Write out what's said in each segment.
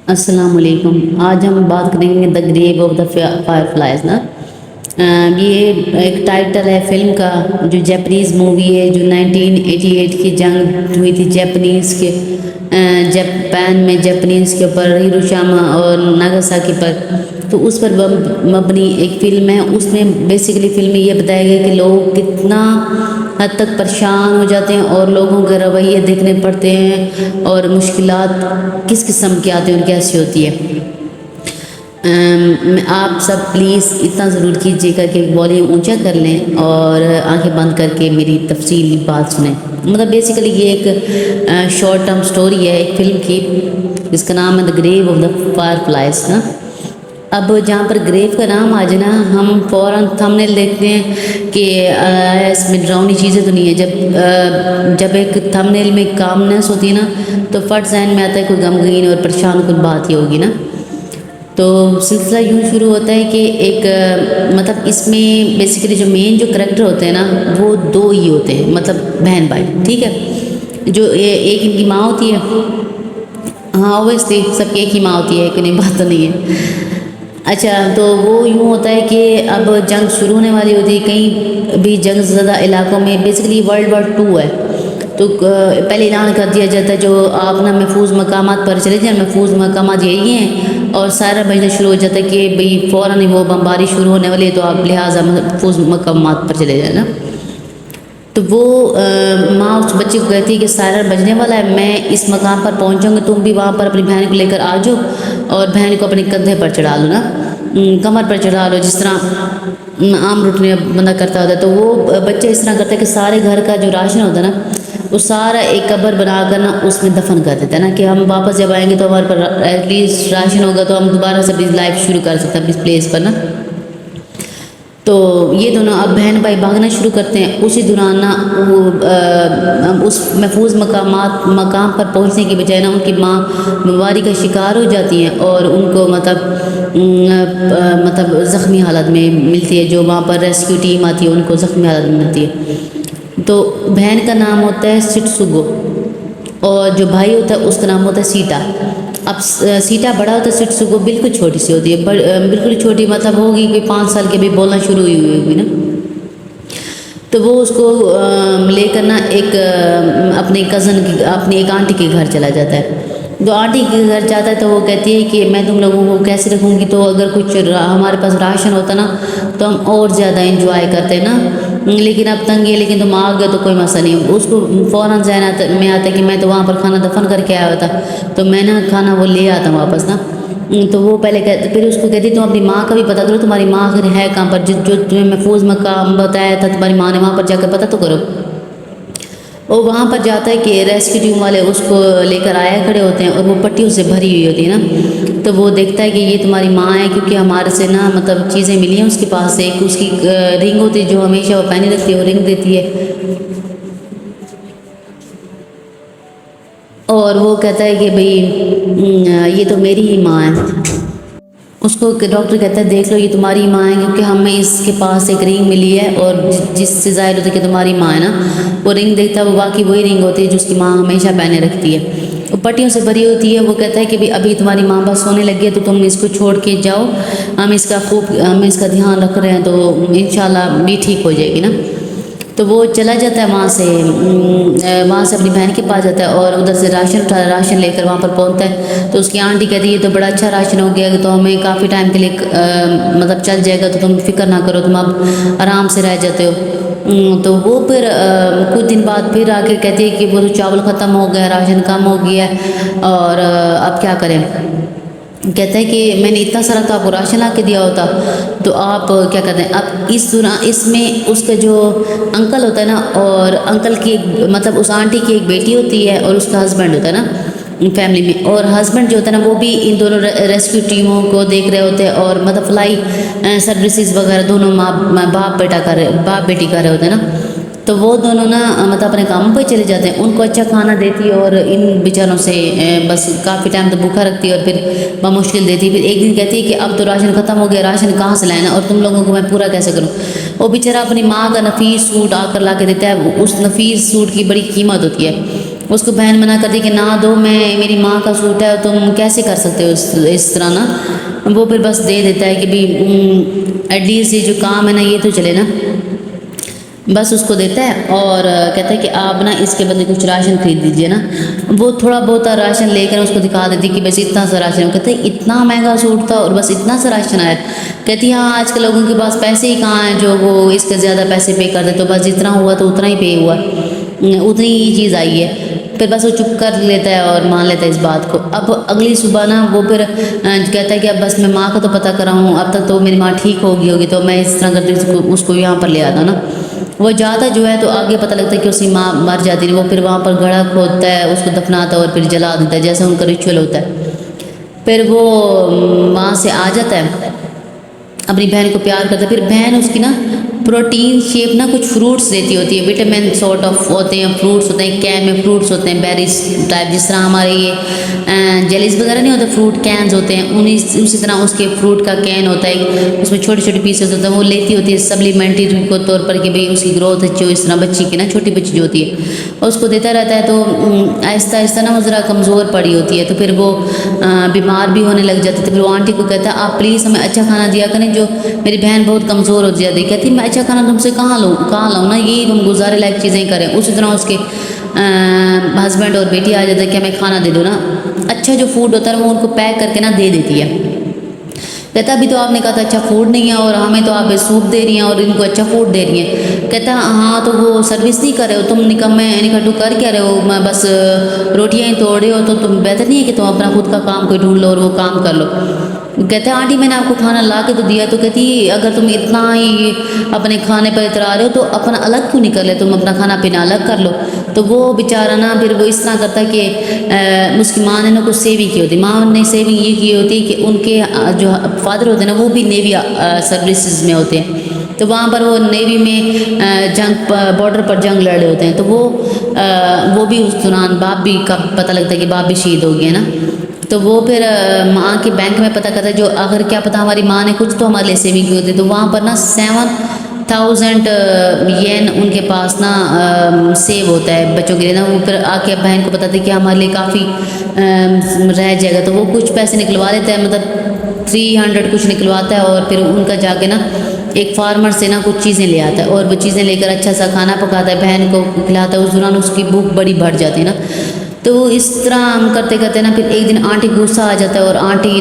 السلام علیکم۔ آج ہم بات کریں گے the grave of the fireflies نا۔ یہ ایک ٹائٹل ہے فلم کا، جو جاپنیز مووی ہے، جو 1988 کی جنگ ہوئی تھی جاپنیز کے جاپان میں جاپنیز کے اوپر، ہیروشیما اور ناگاساکی پر، تو اس پر مبنی ایک فلم ہے۔ اس میں بیسیکلی فلم میں یہ بتایا گیا کہ لوگ کتنا حد تک پریشان ہو جاتے ہیں اور لوگوں کے رویے دیکھنے پڑتے ہیں اور مشکلات کس قسم کی آتی ہیں اور کیسی ہوتی ہے۔ آپ سب پلیز اتنا ضرور کیجیے گا کہ والیوم اونچا کر لیں اور آنکھیں بند کر کے میری تفصیلی بات سنیں۔ مطلب بیسیکلی یہ ایک شارٹ ٹرم سٹوری ہے ایک فلم کی، جس کا نام ہے the grave of the fireflies نا۔ اب جہاں پر گریو کا نام آ جائے نا، ہم فوراً تھمبنیل دیکھتے ہیں کہ اس میں ڈراؤنی چیزیں تو نہیں ہے۔ جب ایک تھمبنیل میں کامنس ہوتی ہے نا، تو فٹ ذہن میں آتا ہے کوئی غمگین اور پریشان کن بات ہی ہوگی نا۔ تو سلسلہ یوں شروع ہوتا ہے کہ ایک مطلب اس میں بیسیکلی جو مین جو کریکٹر ہوتے ہیں نا، وہ دو ہی ہوتے ہیں، مطلب بہن بھائی، ٹھیک ہے۔ جو ایک ان کی ماں ہوتی ہے، ہاں اوبیسلی سب کی ایک ہی ماں ہوتی ہے، کوئی بات تو نہیں ہے۔ اچھا، تو وہ یوں ہوتا ہے کہ اب جنگ شروع ہونے والی ہوتی ہے کہیں بھی جنگ زدہ علاقوں میں۔ بیسیکلی ورلڈ وار 2 ہے، تو پہلے اعلان کر دیا جاتا ہے جو آپ نا محفوظ مقامات پر چلے جائیں، محفوظ مقامات یہی ہیں، اور سارا بجنا شروع ہو جاتا ہے کہ بھئی فوراً ہی وہ بمباری شروع ہونے والی ہے، تو آپ لہٰذا محفوظ مقامات پر چلے جائیں نا۔ تو وہ ماں اس بچے کو کہتی ہے کہ سائرن بجنے والا ہے، میں اس مقام پر پہنچوں گی، تم بھی وہاں پر اپنی بہن کو لے کر آ جاؤ اور بہن کو اپنے کندھے پر چڑھا لو نا، کمر پر چڑھا لو، جس طرح عام روٹین بندہ کرتا ہوتا ہے۔ تو وہ بچہ اس طرح کرتا ہے کہ سارے گھر کا جو راشن ہوتا ہے نا، وہ سارا ایک قبر بنا کر نا اس میں دفن کر دیتا ہے نا، کہ ہم واپس جب آئیں گے تو ہمارے پر ایٹ لیسٹ راشن ہوگا، تو ہم دوبارہ سے اپنی لائف شروع کر سکتے ہیں اس پلیس پر نا۔ تو یہ دونوں اب بہن بھائی بھاگنا شروع کرتے ہیں۔ اسی دوران نا وہ اس محفوظ مقام پر پہنچنے کی بجائے نا ان کی ماں بیماری کا شکار ہو جاتی ہیں اور ان کو مطلب زخمی حالت میں ملتی ہے۔ جو وہاں پر ریسکیو ٹیم آتی ہے ان کو زخمی حالت میں ملتی ہے۔ تو بہن کا نام ہوتا ہے سٹسوگو، اور جو بھائی ہوتا ہے اس کا نام ہوتا ہے سیٹا۔ اب سیٹا بڑا ہوتا ہے، سٹسوگو بالکل چھوٹی سی ہوتی ہے، بالکل چھوٹی مطلب ہوگی کہ 5 سال کے بھی بولنا شروع ہوئی ہوگی نا۔ تو وہ اس کو لے کر نا ایک اپنے کزن کی، اپنی ایک آنٹی کے گھر چلا جاتا ہے۔ جو آنٹی کے گھر جاتا ہے تو وہ کہتی ہے کہ میں تم لوگوں کو کیسے رکھوں گی، تو اگر کچھ ہمارے پاس راشن ہوتا نا تو ہم اور زیادہ انجوائے کرتے نا، لیکن اب تنگی ہے، لیکن تم آ گئے تو کوئی مسئلہ نہیں۔ اس کو فوراً ذہن میں آتا ہے کہ میں تو وہاں پر کھانا دفن کر کے آیا ہوتا، تو میں نا کھانا وہ لے آتا واپس نا۔ تو وہ پہلے پھر اس کو کہتی تم اپنی ماں کا بھی پتہ کرو، تمہاری ماں آخر ہے کہاں پر، جو تمہیں محفوظ مقام بتایا تھا تمہاری ماں نے، وہاں پر جا کر پتہ تو کرو۔ وہ وہاں پر جاتا ہے کہ ریسکیو ٹیم والے اس کو لے کر آیا کھڑے ہوتے ہیں، اور وہ پٹیوں سے بھری ہوئی ہوتی ہے نا۔ تو وہ دیکھتا ہے کہ یہ تمہاری ماں ہے، کیونکہ ہمارے سے نا مطلب چیزیں ملی ہیں اس کے پاس سے، ایک اس کی رنگ ہوتی ہے جو ہمیشہ وہ پہنی رکھتی ہے، وہ رنگ دیتی ہے، اور وہ کہتا ہے کہ بھئی یہ تو میری ہی ماں ہے۔ اس کو ڈاکٹر کہتا ہے دیکھ لو یہ تمہاری ماں ہے، کیونکہ ہمیں اس کے پاس ایک رنگ ملی ہے، اور جس سے ظاہر ہوتا ہے کہ تمہاری ماں ہے نا۔ وہ رنگ دیکھتا ہے، وہ واقعی وہی رنگ ہوتی ہے جو اس کی ماں ہمیشہ پہنے رکھتی ہے، وہ پٹیوں سے بھری ہوتی ہے۔ وہ کہتا ہے کہ ابھی تمہاری ماں بس سونے لگی ہے، تو تم اس کو چھوڑ کے جاؤ، ہم اس کا دھیان رکھ رہے ہیں، تو انشاءاللہ بھی ٹھیک ہو جائے گی نا۔ تو وہ چلا جاتا ہے وہاں سے اپنی بہن کے پاس جاتا ہے، اور ادھر سے راشن لے کر وہاں پر پہنچتا ہے۔ تو اس کی آنٹی کہتی ہے یہ تو بڑا اچھا راشن ہو گیا، تو ہمیں کافی ٹائم کے لیے مطلب چل جائے گا، تو تم فکر نہ کرو، تم اب آرام سے رہ جاتے ہو۔ تو وہ پھر کچھ دن بعد پھر آ کے کہتی ہے کہ وہ تو چاول ختم ہو گیا، راشن کم ہو گیا ہے، اور اب کیا کریں۔ کہتا ہے کہ میں نے اتنا سارا تو آپ کو راشن لا کے دیا ہوتا، تو آپ کیا کہتے ہیں۔ اب اس میں اس کا جو انکل ہوتا ہے نا، اور انکل کی مطلب اس آنٹی کی ایک بیٹی ہوتی ہے، اور اس کا ہسبینڈ ہوتا ہے نا فیملی میں، اور ہسبینڈ جو ہوتا ہے نا وہ بھی ان دونوں ریسکیو ٹیموں کو دیکھ رہے ہوتے ہیں، اور مطلب فلائی سروسز وغیرہ دونوں باپ بیٹی کر رہے ہوتے ہیں نا۔ تو وہ دونوں نا مطلب اپنے کاموں پہ چلے جاتے ہیں، ان کو اچھا کھانا دیتی ہے، اور ان بیچاروں سے بس کافی ٹائم تو بھوکا رکھتی ہے، اور پھر بمشکل دیتی ہے۔ پھر ایک دن کہتی ہے کہ اب تو راشن ختم ہو گیا، راشن کہاں سے لانا، اور تم لوگوں کو میں پورا کیسے کروں۔ وہ بیچارہ اپنی ماں کا نفیس سوٹ آ کر لا کے دیتا ہے، اس نفیس سوٹ کی بڑی قیمت ہوتی ہے۔ اس کو بہن منع کرتی کہ نہ دو، میری ماں کا سوٹ ہے، تم کیسے کر سکتے ہو اس طرح نا. وہ پھر بس دے دیتا ہے کہ بھی ایٹ لیسٹ یہ جو کام ہے نا یہ تو چلے نا، بس اس کو دیتا ہے اور کہتا ہے کہ آپ نا اس کے بدلے کچھ راشن خرید دیجیے نا. وہ تھوڑا بہت راشن لے کر اس کو دکھا دیتی کہ بس اتنا سا راشن. کہتے ہیں اتنا مہنگا سوٹ تھا اور بس اتنا سا راشن آیا. کہتی ہاں آج کل لوگوں کے پاس پیسے ہی کہاں ہیں جو وہ اس کے زیادہ پیسے پے کر دے، تو بس جتنا ہوا تو اتنا ہی پے ہوا، اتنی ہی چیز آئی ہے. پھر بس وہ چپ کر لیتا ہے اور مان لیتا ہے اس بات کو. اب اگلی صبح نا وہ پھر کہتا ہے کہ اب بس میں ماں کا تو پتہ کر رہا ہوں، اب تک تو میری ماں ٹھیک ہوگی تو میں اس طرح کرتی اس کو یہاں پر لے آتا نا. وہ جاتا جو ہے تو آگے پتہ لگتا ہے کہ اس کی ماں مر جاتی ہے. وہ پھر وہاں پر گڑھا کھودتا ہے، اس کو دفناتا ہے اور پھر جلا دیتا ہے جیسا ان کا ریچول ہوتا ہے. پھر وہ وہاں سے آ جاتا ہے، اپنی بہن کو پیار کرتا ہے. پھر بہن اس کی نا پروٹین شیپ نا کچھ فروٹس دیتی ہوتی ہے، وٹامن سارٹ آف ہوتے ہیں، فروٹس ہوتے ہیں، کین میں فروٹس ہوتے ہیں، بیریز ٹائپ، جس طرح ہمارے یہ جیلیز وغیرہ نہیں ہوتے، فروٹ کینز ہوتے ہیں، اسی طرح اس کے فروٹ کا کین ہوتا ہے، اس میں چھوٹے چھوٹے پیسز ہوتے ہیں. وہ لیتی ہوتی ہے سپلیمنٹری کے طور پر کہ بھئی اس کی گروتھ اچھی ہو. اس طرح بچی کی نا چھوٹی بچی جو ہوتی ہے اس کو دیتا رہتا ہے. تو آہستہ آہستہ نا وہ ذرا کمزور پڑی ہوتی ہے، تو پھر وہ بیمار بھی ہونے لگ جاتی ہے. تو پھر وہ آنٹی کو کہتا ہے آپ پلیز ہمیں اچھا کھانا دیا کریں، جو میری بہن بہت کمزور ہو جاتی ہے. کہتی میں اچھا کھانا تم سے کہاں لاؤں نا، یہی تم گزارے لائق چیزیں کریں. اسی طرح اس کے ہسبینڈ اور بیٹی آ جاتے ہیں کہ ہمیں کھانا دے دو نا. اچھا جو فوڈ ہوتا ہے وہ ان کو پیک کر کے نا دے دیتی ہے. کہتا ابھی تو آپ نے کہا تھا اچھا فوڈ نہیں ہے اور ہمیں تو آپ سوپ دے رہی ہیں اور ان کو اچھا فوڈ دے رہی ہیں. کہتا ہاں تو وہ سروس نہیں کر رہے ہو تم، نکمے نکٹو کر کیا رہے ہو، میں بس روٹیاں ہی توڑ رہے ہو، تو تم بہتر نہیں ہے کہ تم اپنا خود کا کام کوئی ڈھونڈ لو اور وہ کام کر لو. کہتے ہیں آنٹی میں نے آپ کو کھانا لا کے تو دیا. تو کہتی اگر تم اتنا ہی اپنے کھانے پر اترا رہے ہو تو اپنا الگ کیوں نہیں کر لے، تم اپنا کھانا پینا الگ کر لو. تو وہ بیچارہ نا پھر وہ اس طرح کرتا ہے کہ اس کی ماں نے نا کچھ سیونگ کی ہوتی، ماں نے سیونگ یہ کی ہوتی کہ ان کے جو فادر ہوتے ہیں نا وہ بھی نیوی سروسز میں ہوتے ہیں. تو وہاں پر وہ نیوی میں جنگ بارڈر پر جنگ لڑے ہوتے ہیں. تو وہ بھی اس دوران باپ بھی کا پتہ لگتا ہے کہ باپ بھی شہید ہو گیا نا. تو وہ پھر ماں کے بینک میں پتہ کرتا ہے، جو اگر کیا پتہ ہماری ماں نے کچھ تو ہمارے لیے سیونگ کی ہوتی. تو وہاں پر نا 7,000 ین ان کے پاس نا سیو ہوتا ہے بچوں کے لیے نا. وہ پھر آ کے بہن کو بتاتے کہ ہمارے لیے کافی رہ جائے گا. تو وہ کچھ پیسے نکلوا لیتا ہے، مطلب 300 کچھ نکلواتا ہے اور پھر ان کا جا کے نا ایک فارمر سے نا کچھ چیزیں لے آتا ہے اور وہ چیزیں لے کر اچھا سا کھانا پکاتا ہے، بہن کو کھلاتا ہے. اس دوران اس کی بھوک بڑی بڑھ جاتی ہے نا. تو اس طرح ہم کرتے کرتے نا پھر ایک دن آنٹی غصہ آ جاتا ہے اور آنٹی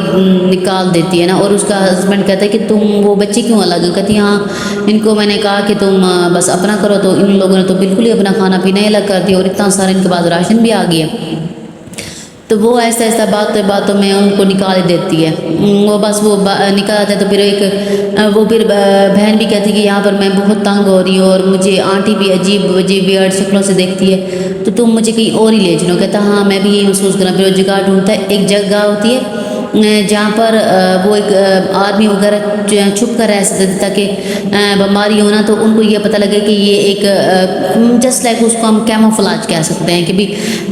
نکال دیتی ہے نا. اور اس کا ہسبینڈ کہتا ہے کہ تم وہ بچے کیوں الگ ہیں. کہتی ہاں ان کو میں نے کہا کہ تم بس اپنا کرو، تو ان لوگوں نے تو بالکل ہی اپنا کھانا پینا ہی الگ کر دیا اور اتنا سارا ان کے پاس راشن بھی آ گیا. تو وہ ایسا ایسا باتوں میں ان کو نکال دیتی ہے. وہ بس وہ نکال آتا ہے. تو پھر وہ پھر بہن بھی کہتی ہے کہ یہاں پر میں بہت تنگ ہو رہی ہوں اور مجھے آنٹی بھی عجیب ویئرڈ شکلوں سے دیکھتی ہے، تو تم مجھے کہیں اور ہی لے چلو. کہتا ہاں میں بھی یہی محسوس کروں. پھر وہ جگہ ڈھونڈتا ہے، ایک جگہ ہوتی ہے جہاں پر وہ ایک آدمی وغیرہ چھپ کر رہ سکتے تاکہ بیماری ہونا تو ان کو یہ پتہ لگے کہ یہ ایک جسٹ لائک اس کو ہم کیموفلاج کہہ سکتے ہیں کہ بھی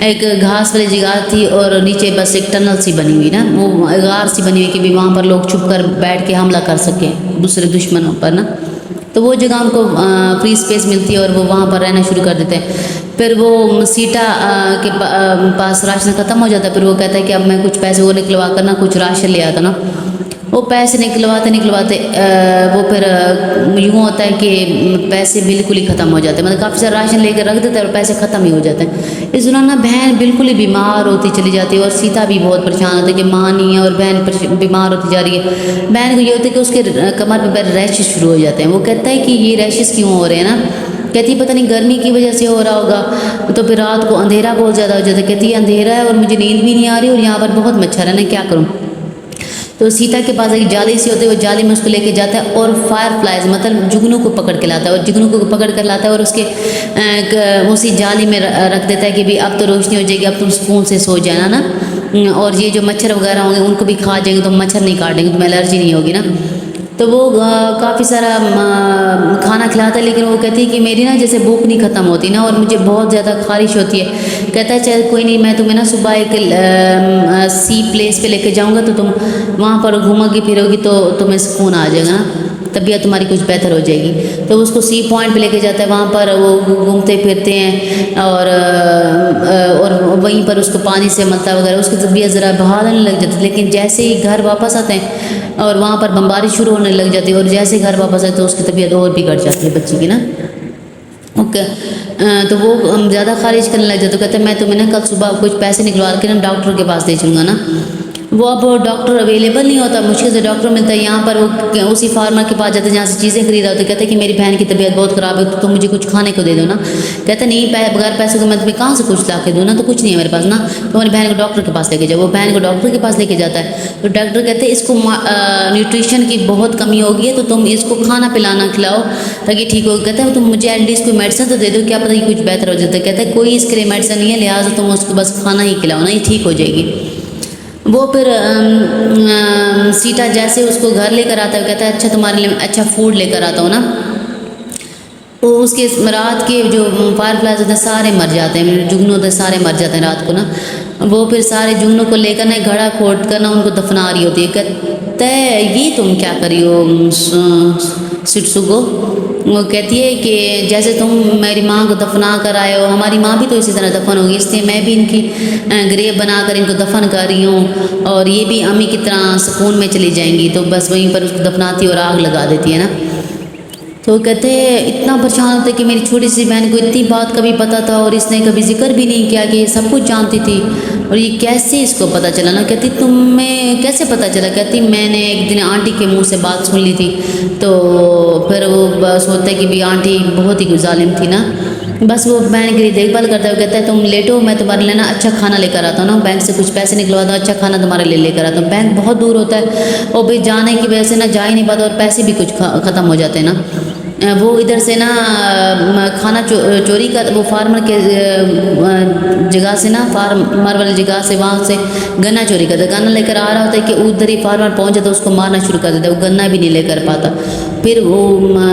ایک گھاس والی جگہ تھی اور نیچے بس ایک ٹنل سی بنی ہوئی نا، وہ غار سی بنی ہوئی کہ بھی وہاں پر لوگ چھپ کر بیٹھ کے حملہ کر سکیں دوسرے دشمنوں پر نا. تو وہ جگہ ان کو فری اسپیس ملتی ہے اور وہ وہاں پر رہنا شروع کر دیتے ہیں. پھر وہ سیٹا کے پاس راشن ختم ہو جاتا ہے. پھر وہ کہتا ہے کہ اب میں کچھ پیسے وہ نکلوا کر نا کچھ راشن لے آتا نا. وہ پیسے نکلواتے وہ پھر یوں ہوتا ہے کہ پیسے بالکل ہی ختم ہو جاتے ہیں، مطلب کافی سارا راشن لے کے رکھ دیتا ہے اور پیسے ختم ہی ہو جاتے ہیں. اس دوران نا بہن بالکل ہی بیمار ہوتی چلی جاتی ہے اور سیتا بھی بہت پریشان ہوتی ہے کہ ماں نہیں ہے اور بہن بیمار ہوتی جا رہی ہے. بہن کو یہ ہوتا ہے کہ اس کے کمر پہ ریشز شروع ہو جاتے ہیں. وہ کہتا ہے کہ یہ ریشز کیوں ہو رہے ہیں نا. کہتی پتہ نہیں گرمی کی وجہ سے ہو رہا ہوگا. تو پھر رات کو اندھیرا بہت زیادہ ہو جاتا ہے. کہتی ہے اندھیرا ہے اور مجھے نیند بھی نہیں آ رہی اور یہاں پر بہت مچھر ہے، میں کیا کروں. تو سیتا کے پاس ایک جالی سی ہوتی ہے، وہ جالی میں اس کو لے کے جاتا ہے اور فائر فلائز مطلب جگنوں کو پکڑ کے لاتا ہے اور جگنوں کو پکڑ کر لاتا ہے اور اس کے اسی جالی میں رکھ دیتا ہے کہ بھی اب تو روشنی ہو جائے گی، اب تم سکون سے سو جانا نا. اور یہ جو مچھر وغیرہ ہوں گے ان کو بھی کھا جائیں گے تو مچھر نہیں کاٹیں گے، تمہیں الرجی نہیں ہوگی نا. تو وہ کافی سارا کھانا کھلاتا ہے، لیکن وہ کہتی ہے کہ میری نا جیسے بھوک نہیں ختم ہوتی نا اور مجھے بہت زیادہ خارش ہوتی ہے. کہتا ہے چل کوئی نہیں، میں تمہیں نا صبح ایک سی پلیس پہ لے کے جاؤں گا تو تم وہاں پر گھومو گی پھرو گی تو تمہیں سکون آ جائے گا نا. طبیعت تمہاری کچھ بہتر ہو جائے گی۔ تو اس کو سی پوائنٹ پہ لے کے جاتا ہے، وہاں پر وہ گھومتے پھرتے ہیں اور وہیں پر اس کو پانی سے ملتا وغیرہ، اس کی طبیعت ذرا بحالنے لگ جاتی ہے۔ لیکن جیسے ہی گھر واپس آتے ہیں اور وہاں پر بمباری شروع ہونے لگ جاتی ہے، اور جیسے ہی گھر واپس آئے تو اس کی طبیعت اور بگڑ جاتی ہے بچی کی نا۔ اوکے، تو وہ زیادہ خارج کرنے لگ جاتے، تو کہتے ہیں میں تمہیں نا کل صبح کچھ پیسے نکلوا کے نا ڈاکٹر کے پاس دے جاؤں گا نا۔ وہ اب ڈاکٹر اویلیبل نہیں ہوتا، مشکل سے ڈاکٹر ملتا ہے۔ یہاں پر وہ اسی فارمر کے پاس جاتے ہیں جہاں سے چیزیں خریدا ہوتے، کہتے ہیں کہ میری بہن کی طبیعت بہت خراب ہے، تو مجھے کچھ کھانے کو دے دو نا۔ کہتے ہیں نہیں، بغیر پیسے کو میں تمہیں کہاں سے کچھ لا کے دوں نا، تو کچھ نہیں ہے میرے پاس نا، تمہاری بہن کو ڈاکٹر کے پاس لے کے جاؤ۔ وہ بہن کو ڈاکٹر کے پاس لے کے جاتا ہے، تو ڈاکٹر کہتے ہیں اس کو نیوٹریشن کی بہت کمی ہوگی ہے، تو تم اس کو کھانا پلانا کھلاؤ تاکہ ٹھیک ہو۔ کہتا ہے تم مجھے ایٹ لیسٹ کوئی میڈیسن تو دے دو، کیا پتہ یہ کچھ بہتر ہو جاتا ہے۔ کہتا ہے کوئی اس کے لیے میڈیسن نہیں ہے، لہٰذا تم اس کو بس کھانا ہی کھلاؤ نا، یہ ٹھیک ہو جائے گی۔ وہ پھر سیٹا جیسے اس کو گھر لے کر آتا ہے، کہتا ہے اچھا تمہارے لیے اچھا فوڈ لے کر آتا ہوں نا۔ وہ اس کے رات کے جو فائر فلائز ہوتے ہیں سارے مر جاتے ہیں، جگنو ہوتے ہیں سارے مر جاتے ہیں رات کو نا۔ وہ پھر سارے جگنوں کو لے کر نا گھڑا کھود کر نا ان کو دفنا رہی ہوتی ہے۔ کہتے ہیں یہ تم کیا کری ہو سٹسوگو؟ وہ کہتی ہے کہ جیسے تم میری ماں کو دفنا کر آئے ہو، ہماری ماں بھی تو اسی طرح دفن ہوگی، اس لیے میں بھی ان کی گریو بنا کر ان کو دفن کر رہی ہوں، اور یہ بھی امی کی طرح سکون میں چلی جائیں گی۔ تو بس وہیں پر اس کو دفناتی اور آگ لگا دیتی ہے نا۔ تو کہتے ہیں اتنا پریشان ہوتا ہے کہ میری چھوٹی سی بہن کو اتنی بات کبھی پتہ تھا اور اس نے کبھی ذکر بھی نہیں کیا کہ یہ سب کچھ جانتی تھی، اور یہ کیسے اس کو پتہ چلا نا۔ کہتی تمہیں کیسے پتہ چلا؟ کہتی میں نے ایک دن آنٹی کے منہ سے بات سن لی تھی، تو پھر وہ بس ہوتا ہے کہ بھی آنٹی بہت ہی ظالم تھی نا۔ بس وہ بہن کے لیے دیکھ بھال کرتا ہے، وہ کہتا ہے تم لیٹو، میں تمہارے لیے نا اچھا کھانا لے کر آتا ہوں نا، بینک سے کچھ پیسے نکلواتا ہوں، اچھا کھانا تمہارے لیے لے کر آتا ہوں۔ بینک بہت دور ہوتا ہے اور بھی جانے کی وجہ سے نا جا ہی نہیں پاتا، اور پیسے بھی کچھ ختم ہو جاتے ہیں نا۔ وہ ادھر سے نا کھانا چوری کر، وہ فارمر کے جگہ سے نا، فارمر والی جگہ سے وہاں سے گنا چوری کرتا ہے۔ گنا لے کر آ رہا ہوتا ہے کہ ادھر ہی فارمر پہنچ جاتا ہے، اس کو مارنا شروع کر دیتا ہے، وہ گنا بھی نہیں لے کر پاتا۔ پھر وہ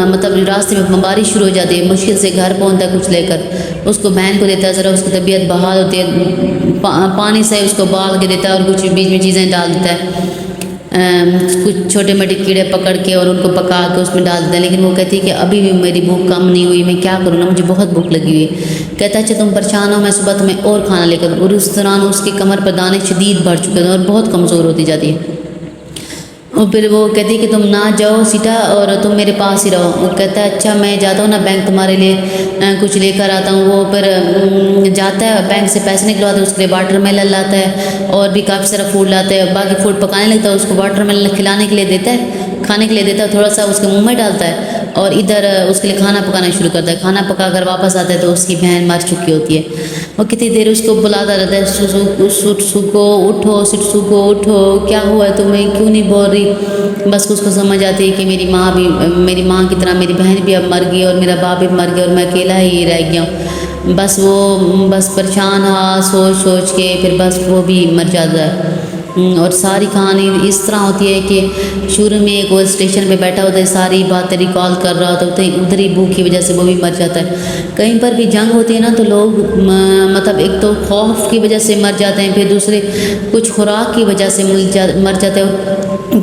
مطلب راستے میں بمباری شروع ہو جاتی ہے، مشکل سے گھر پہنچتا ہے کچھ لے کر، اس کو بہن کو دیتا ہے، ذرا اس کی طبیعت بحال ہوتی ہے، پانی سے اس کو بال کے دیتا ہے اور کچھ بیچ میں چیزیں ڈال دیتا ہے، کچھ چھوٹے موٹے کیڑے پکڑ کے اور ان کو پکا کے اس میں ڈال دیتے ہیں۔ لیکن وہ کہتی ہے کہ ابھی بھی میری بھوک کم نہیں ہوئی، میں کیا کروں نا، مجھے بہت بھوک لگی ہوئی ہے۔ کہتا ہے اچھا تم پریشان ہو، میں صبح تمہیں اور کھانا لے کر، اور اس دوران اس کی کمر پر دانے شدید بڑھ چکے ہیں اور بہت کمزور ہوتی جاتی ہے۔ اور پھر وہ کہتی ہے کہ تم نہ جاؤ سیٹا، اور تم میرے پاس ہی رہو۔ وہ کہتا ہے اچھا میں جاتا ہوں نا بینک، تمہارے لیے کچھ لے کر آتا ہوں۔ وہ پھر جاتا ہے بینک سے پیسے نکلواتا ہے، اس کے لیے واٹر میلن لاتا ہے اور بھی کافی سارا فوڈ لاتا ہے، باقی فوڈ پکانے لگتا ہے، اس کو واٹر میلن کھلانے کے لیے دیتا ہے، کھانے کے لیے دیتا ہے، تھوڑا سا اس کے منہ میں ڈالتا ہے اور ادھر اس کے لیے کھانا پکانا شروع کرتا ہے۔ کھانا پکا کر واپس آتا ہے تو اس کی بہن مر چکی ہوتی ہے۔ وہ کتنی دیر اس کو بلاتا رہتا ہے، سٹسوگو اٹھو، سٹسوگو اٹھو، کیا ہوا ہے تمہیں، کیوں نہیں بول رہی؟ بس اس کو سمجھ آتی ہے کہ میری ماں کی طرح میری بہن بھی اب مر گئی اور میرا باپ بھی مر گیا اور میں اکیلا ہی رہ گیا ہوں۔ بس وہ پریشان ہوا سوچ سوچ کے، پھر بس وہ بھی مر جاتا ہے۔ اور ساری کہانی اس طرح ہوتی ہے کہ شروع میں ایک وہ اسٹیشن پہ بیٹھا ہوتا ہے، ساری باتیں ریکال کر رہا ہوتا ہے، ادھر ہی بھوک کی وجہ سے وہ بھی مر جاتا ہے۔ کہیں پر بھی جنگ ہوتی ہے نا تو لوگ مطلب ایک تو خوف کی وجہ سے مر جاتے ہیں، پھر دوسرے کچھ خوراک کی وجہ سے مر جاتے ہیں،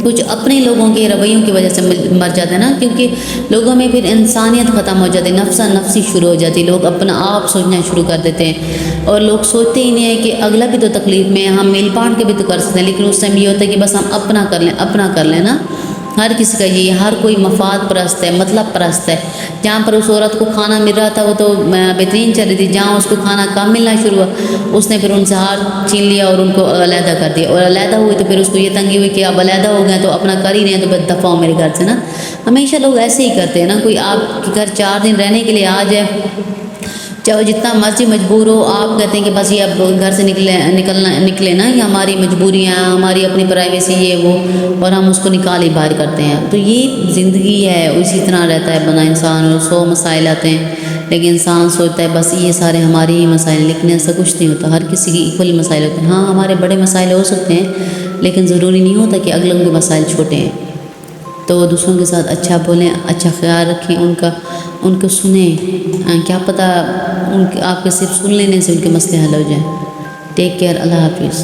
کچھ اپنے لوگوں کے رویوں کی وجہ سے مر جاتے ہیں نا، کیونکہ لوگوں میں پھر انسانیت ختم ہو جاتی ہے، نفسا نفسی شروع ہو جاتی ہے، لوگ اپنا آپ سوچنا شروع کر دیتے ہیں اور لوگ سوچتے ہی نہیں ہے کہ اگلا بھی تو تکلیف میں ہے، ہم مل بانٹ کے بھی تو کر سکتے ہیں، لیکن اس ٹائم یہ ہوتا ہے کہ بس ہم اپنا کر لیں نا۔ ہر کسی کا یہ، ہر کوئی مفاد پرست ہے، مطلب پرست ہے۔ جہاں پر اس عورت کو کھانا مل رہا تھا وہ تو بہترین چل رہی تھی، جہاں اس کو کھانا کم ملنا شروع ہوا اس نے پھر ان سے ہار چھین لیا اور ان کو علیحدہ کر دیا، اور علیحدہ ہوئی تو پھر اس کو یہ تنگی ہوئی کہ اب علیحدہ ہو گئے تو اپنا کر ہی رہے ہیں تو بس دفعہ ہو میرے گھر سے نا۔ ہمیشہ لوگ ایسے ہی کرتے ہیں نا، کوئی آپ کے گھر 4 دن رہنے کے لیے آ جائے، چاہے جتنا مرضی مجبور ہو، آپ کہتے ہیں کہ بس یہ اب گھر سے نکلے نا، یہ ہماری مجبوریاں، ہماری اپنی پرائیویسی یہ وہ، اور ہم اس کو نکال ہی باہر کرتے ہیں۔ تو یہ زندگی ہے، اسی طرح رہتا ہے بنا انسان، اور 100 مسائل آتے ہیں لیکن انسان سوچتا ہے بس یہ سارے ہمارے ہی مسائل، لیکن ایسا کچھ نہیں ہوتا، ہر کسی کی ایکول مسائل ہوتے ہیں۔ ہاں ہمارے بڑے مسائل ہو سکتے ہیں لیکن ضروری نہیں ہوتا کہ اگلوں کے مسائل چھوٹے ہیں۔ تو دوسروں کے ساتھ اچھا بولیں، اچھا خیال رکھیں، ان کو سنیں، کیا پتہ آپ کے صرف سن لینے سے ان کے مسئلے حل ہو جائیں۔ ٹیک کیئر، اللہ حافظ۔